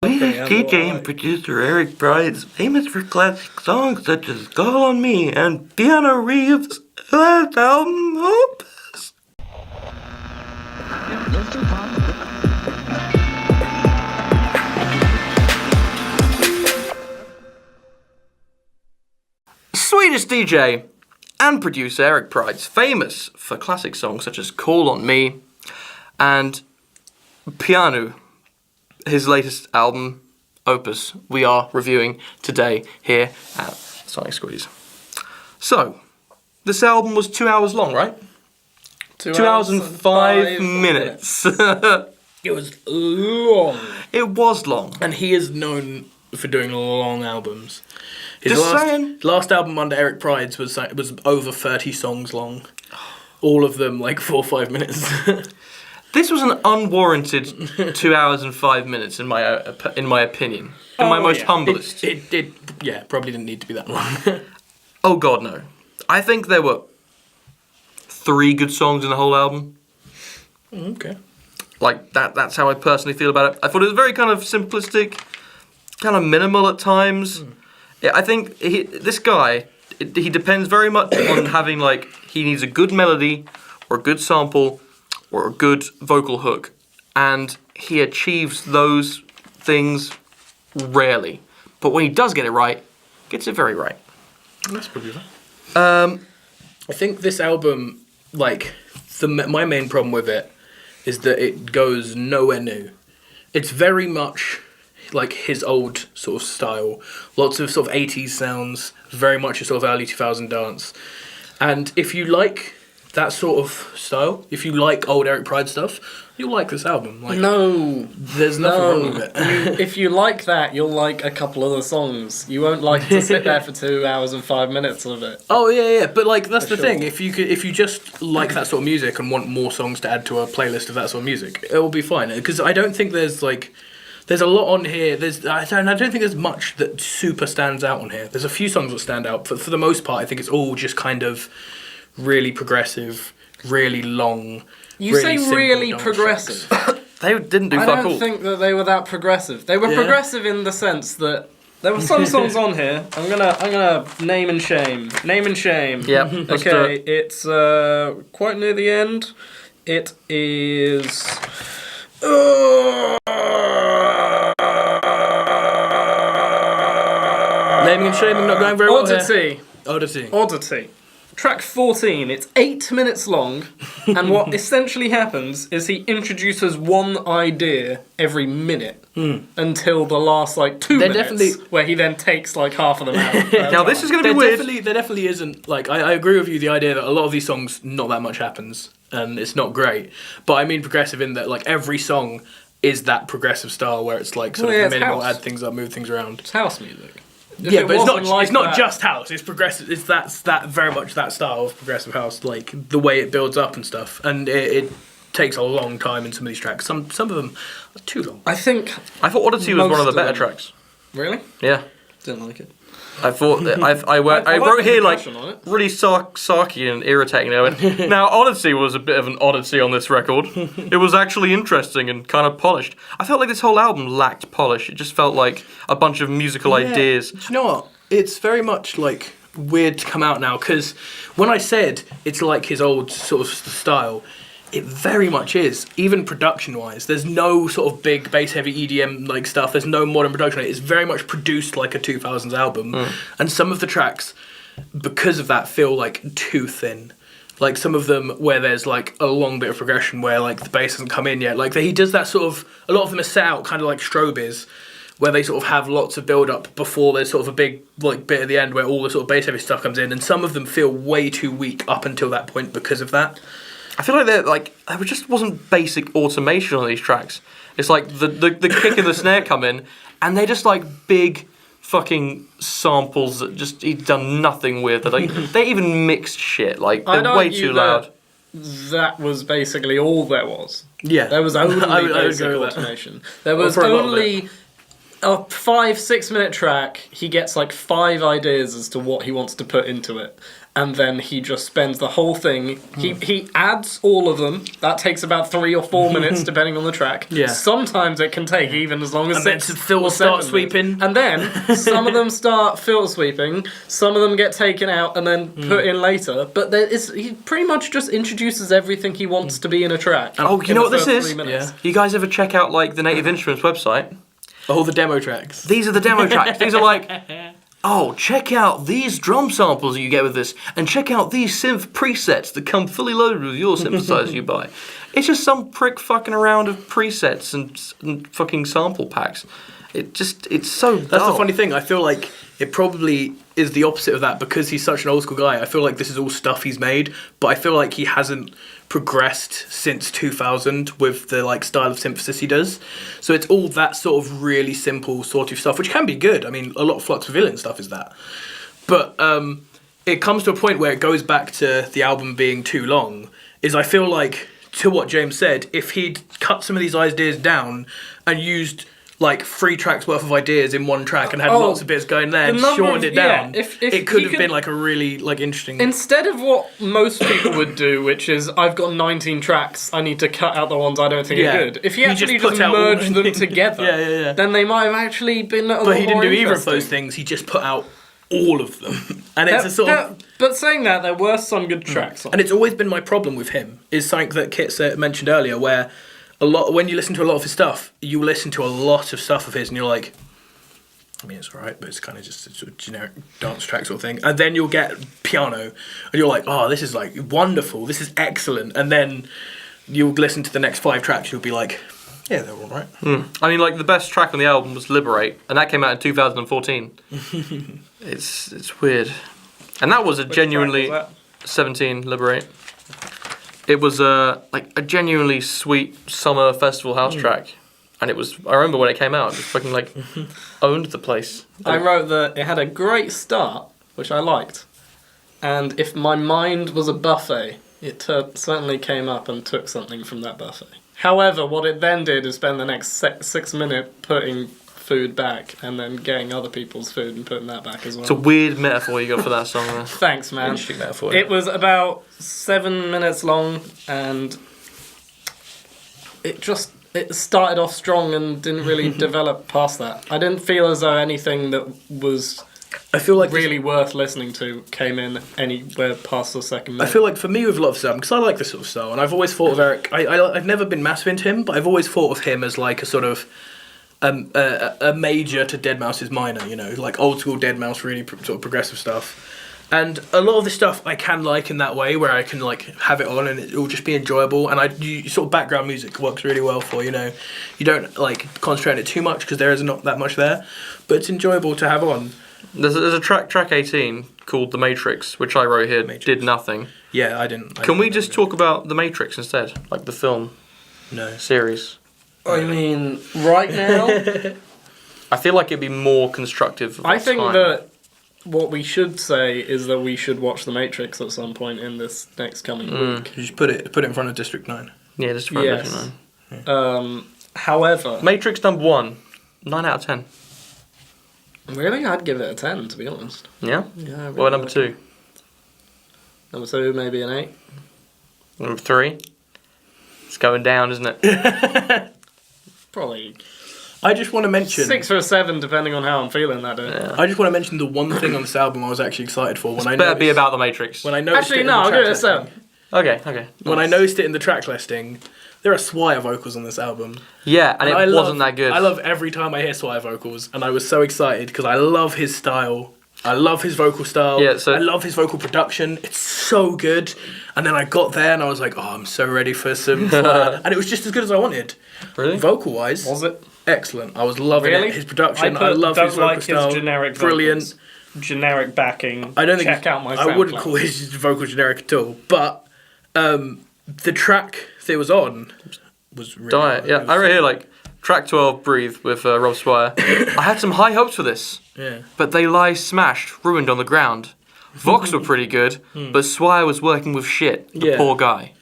Swedish DJ and producer Eric Prydz, famous for classic songs such as Call on Me and Piano Reeves' last album, Opus. Swedish DJ and producer Eric Prydz, famous for classic songs such as Call on Me and Piano, his latest album, Opus, we are reviewing today here at Sonic Squeeze. So, this album was 2 hours long, right? 2 hours and 5 minutes. It was long. It was long. And he is known for doing long albums. His Just last album under Eric Prydz was over 30 songs long. All of them like 4 or 5 minutes. This was an unwarranted 2 hours and 5 minutes, in my opinion. My most humblest. It probably didn't need to be that long. Oh God, no. I think there were 3 good songs in the whole album. Okay. Like, that's how I personally feel about it. I thought it was very kind of simplistic, kind of minimal at times. Yeah, I think this guy, he depends very much on having, like, he needs a good melody, or a good sample, or a good vocal hook, and he achieves those things rarely. But when he does get it right, gets it very right. That's pretty good. I think this album, like, my main problem with it is that it goes nowhere new. It's very much like his old sort of style. Lots of sort of 80s sounds, very much a sort of early 2000 dance. And if you like that sort of style, if you like old Eric Prydz stuff, you'll like this album. Like, no, there's nothing wrong with it. If you like that, you'll like a couple of the songs. You won't like to sit there for 2 hours and 5 minutes of it. Oh yeah, but like that's the thing. If you just like that sort of music and want more songs to add to a playlist of that sort of music, it will be fine. Because I don't think there's a lot on here. I don't think there's much that super stands out on here. There's a few songs that stand out, but for the most part, I think it's all just kind of really progressive, really long. You really say really progressive. They didn't do fuck all. I don't think that they were that progressive. They were progressive in the sense that there were some songs on here. I'm gonna name and shame. Name and shame. Yep. Okay, it's quite near the end. It is. Naming and shaming not going very well Oddity. Oddity. Oddity. Track 14, it's 8 minutes long, and what essentially happens is he introduces one idea every minute until the last, 2 minutes, where he then takes, half of them out. Now, this is going to be weird. There definitely isn't, I agree with you, the idea that a lot of these songs, not that much happens, and it's not great, but I mean progressive in that, every song is that progressive style where it's, minimal, house. add things up, move things around. It's house music. Yeah, but it's not just house. It's progressive. It's that very much that style of progressive house, the way it builds up and stuff. And it takes a long time in some of these tracks. Some of them are too long. I thought Oddity was one of the better tracks. Really? Yeah. Didn't like it. I thought that I wrote here really sarky and irritating. Now Oddity was a bit of an oddity on this record. It was actually interesting and kind of polished. I felt like this whole album lacked polish. It just felt like a bunch of musical ideas. Do you know what? It's very much weird to come out now because when I said it's like his old sort of style, it very much is, even production-wise. There's no sort of big bass-heavy EDM stuff. There's no modern production. It's very much produced like a 2000s album. And some of the tracks, because of that, feel too thin. Some of them where there's a long bit of progression where the bass hasn't come in yet. He does that sort of, a lot of them are set out kind of like Strobe is, where they sort of have lots of build-up before there's sort of a big bit at the end where all the sort of bass-heavy stuff comes in. And some of them feel way too weak up until that point because of that. I feel like there just wasn't basic automation on these tracks. It's the kick and the snare come in, and they're just big fucking samples that just he'd done nothing with. They even mixed shit. They're way too loud. That was basically all there was. Yeah. There was only basic automation. There was only a 5-6 minute track, he gets like 5 ideas as to what he wants to put into it. And then he just spends the whole thing. He adds all of them. That takes about 3 or 4 minutes, depending on the track. Yeah. Sometimes it can take even as long as And 6 then filter or 7 start sweeping. minutes. And then some of them start filter sweeping. Some of them get taken out and then put in later. But he pretty much just introduces everything he wants to be in a track. Oh, you know what this is? Yeah. You guys ever check out like the Native Instruments website? All the demo tracks. These are the demo tracks. These are like, oh, check out these drum samples you get with this, and check out these synth presets that come fully loaded with your synthesizer you buy. It's just some prick fucking around of presets and fucking sample packs. It's so dull. That's the funny thing. I feel like it probably is the opposite of that because he's such an old school guy. I feel like this is all stuff he's made, but I feel like he hasn't progressed since 2000 with the like style of synthesis he does. So it's all that sort of really simple sort of stuff, which can be good. I mean, a lot of Flux Pavilion stuff is that. But it comes to a point where it goes back to the album being too long. I feel like, to what James said, if he'd cut some of these ideas down and used like 3 tracks worth of ideas in one track and had lots of bits going there and shortened it down, if it could have been like a really like interesting... Instead of what most people would do, which is, I've got 19 tracks, I need to cut out the ones I don't think are good. If he actually just merged them together, then they might have actually been a lot more But he didn't do either of interesting. those things, he just put out all of them. And it's a sort of... But saying that, there were some good tracks on. And it's always been my problem with him, is something that Kit mentioned earlier, where when you listen to a lot of his stuff, you listen to a lot of stuff of his and you're like, I mean, it's alright, but it's kind of just a sort of generic dance track sort of thing. And then you'll get piano and you're like, oh, this is like wonderful, this is excellent. And then you'll listen to the next 5 tracks, you'll be like, yeah, they're alright. I mean, like, the best track on the album was Liberate, and that came out in 2014. It's weird. And that was a genuinely... Was 17, Liberate. It was a genuinely sweet summer festival house track. And it was, I remember when it came out, it just fucking like owned the place. I wrote that it had a great start, which I liked. And if my mind was a buffet, it certainly came up and took something from that buffet. However, what it then did is spend the next 6 minutes putting food back and then getting other people's food and putting that back as well. It's a weird metaphor you got for that song there. Thanks, man. Interesting metaphor. It was about 7 minutes long and it started off strong and didn't really develop past that. I didn't feel as though anything that was really worth listening to came in anywhere past the second minute. I feel like for me with a lot of stuff, because I like this sort of style, and I've always thought of Eric, I've never been massive into him, but I've always thought of him as like a sort of a major to Deadmau5's minor, you know, like old school Deadmau5, really sort of progressive stuff. And a lot of this stuff I can like in that way, where I can like have it on and it will just be enjoyable. And sort of background music works really well for, you know, you don't like concentrate on it too much because there is not that much there, but it's enjoyable to have on. There's a track 18 called The Matrix, which I wrote here, did nothing. Yeah, I didn't. Can we just talk about The Matrix instead, like the film? No. Series. I mean, right now, I feel like it'd be more constructive. I think that what we should say is that we should watch The Matrix at some point in this next coming week. You just put it in front of District 9. Yeah, just for Yes. However, Matrix number 1, 9 out of 10. Really, I'd give it a 10, to be honest. Yeah? Yeah. I really What number like 2? it. Number 2, maybe an 8. Number 3? It's going down, isn't it? Probably I just want to mention 6 or a 7, depending on how I'm feeling that day. Yeah. I just want to mention the one thing on this album I was actually excited for when I Better be about The Matrix. when I noticed Actually, it no, in I'll the give it a track 7. listing. Okay. When I noticed it in the track listing, there are Swire vocals on this album. Yeah, and it wasn't that good. I love every time I hear Swire vocals, and I was so excited because I love his style. I love his vocal style. Yeah, so I love his vocal production. It's so good. And then I got there and I was like, oh, I'm so ready for some Swire. And it was just as good as I wanted. Really? Vocal-wise, Was it? excellent. I was loving Really? it. His production, I don't love his vocal like style. his generic brilliant. vocals. Generic backing. I don't think Check out my I wouldn't SoundCloud. call his vocal generic at all. But the track that it was on was really Diet. Yeah, I wrote here like track 12, Breathe with Rob Swire. I had some high hopes for this, but they lie smashed, ruined on the ground. Vox were pretty good, but Swire was working with shit. The Yeah. poor guy.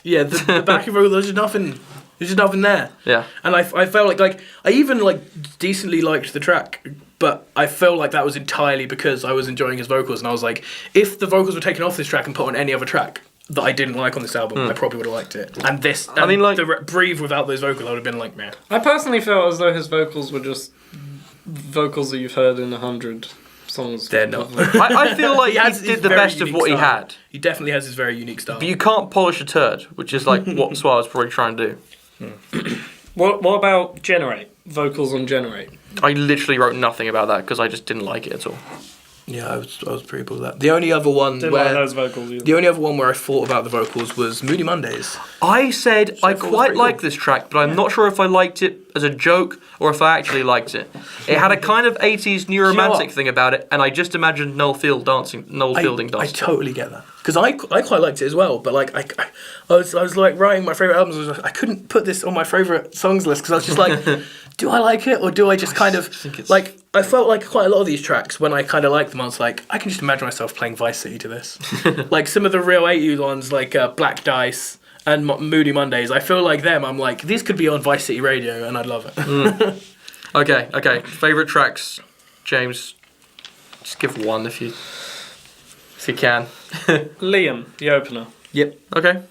Yeah, the backing vocal, there's nothing There's just nothing there. Yeah. And I felt like I even like decently liked the track, but I felt like that was entirely because I was enjoying his vocals, and I was like, if the vocals were taken off this track and put on any other track that I didn't like on this album, I probably would have liked it. And this, I mean, like Breathe without those vocals, I would have been like, man. I personally felt as though his vocals were just vocals that you've heard in 100 songs. They're not. I feel like he did the best of what he style. had. He definitely has his very unique style. But you can't polish a turd, which is like what Swar was probably trying to do. What about Generate? Vocals on Generate. I literally wrote nothing about that because I just didn't like it at all. Yeah, I was pretty cool with that. The only other one Didn't like those vocals either. The only other one where I thought about the vocals was Moody Mondays. I said I quite like this track, but I'm not sure if I liked it as a joke or if I actually liked it. It had a kind of 80s new romantic thing about it, and I just imagined Noel Fielding dancing. I totally get that. Because I quite liked it as well, but like I was like writing my favourite albums, I couldn't put this on my favourite songs list because I was just like, do I like it or do I just kind of like, I felt like quite a lot of these tracks when I kind of liked them, I was like, I can just imagine myself playing Vice City to this. Like some of the real 80s ones like Black Dyce and Moody Mondays, I feel like them, I'm like, these could be on Vice City radio and I'd love it. Okay. Favourite tracks, James? Just give one if you can. Liam, the opener. Yep. Okay.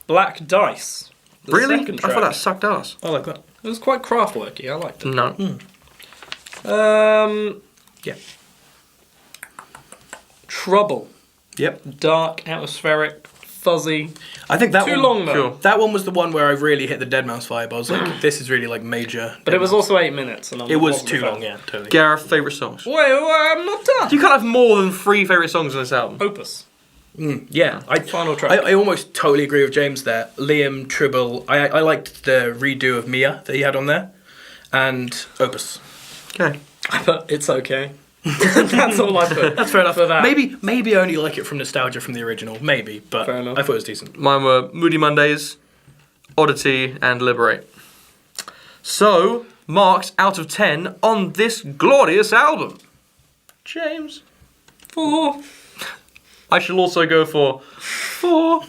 Black Dice. The Really? second I track. thought that sucked ass. I like that. It was quite craftworky. I liked it. No. Yeah. Trouble. Yep. Dark, atmospheric, fuzzy. I think that Too one, long though. Sure. That one was the one where I really hit the Deadmau5 vibe. I was like, this is really like major. But it was also 8 minutes. And It was wasn't a too fan. long, yeah, totally. Gareth, favourite songs? Wait, I'm not done. You can't have more than 3 favourite songs on this album. Opus. Yeah, Final track. I almost totally agree with James there. Liam, Trubble. I liked the redo of Mija that he had on there, and Opus. Okay. But it's okay. That's all I put. That's fair enough. For that. Maybe I only like it from nostalgia from the original. Maybe, but Fair enough. I thought it was decent. Mine were Moody Mondays, Oddity, and Liberate. So, marks out of 10 on this glorious album. James? 4. I shall also go for 4.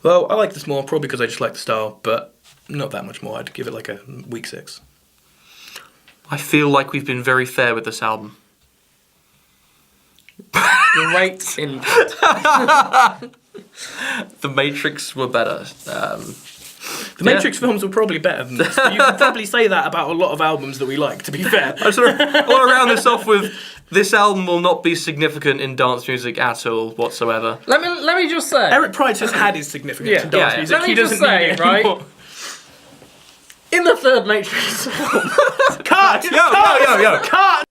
Well, I like this more probably because I just like the style, but not that much more. I'd give it like a week 6. I feel like we've been very fair with this album. Great input. The Matrix were better. The Matrix films were probably better than this. But you could probably say that about a lot of albums that we like, to be fair. I want to round this off with, this album will not be significant in dance music at all whatsoever. Let me just say. Eric Prydz has had his significance in dance music. Let me He just doesn't say, need it right? anymore. In the third Matrix film. Cut! Yo! Cut!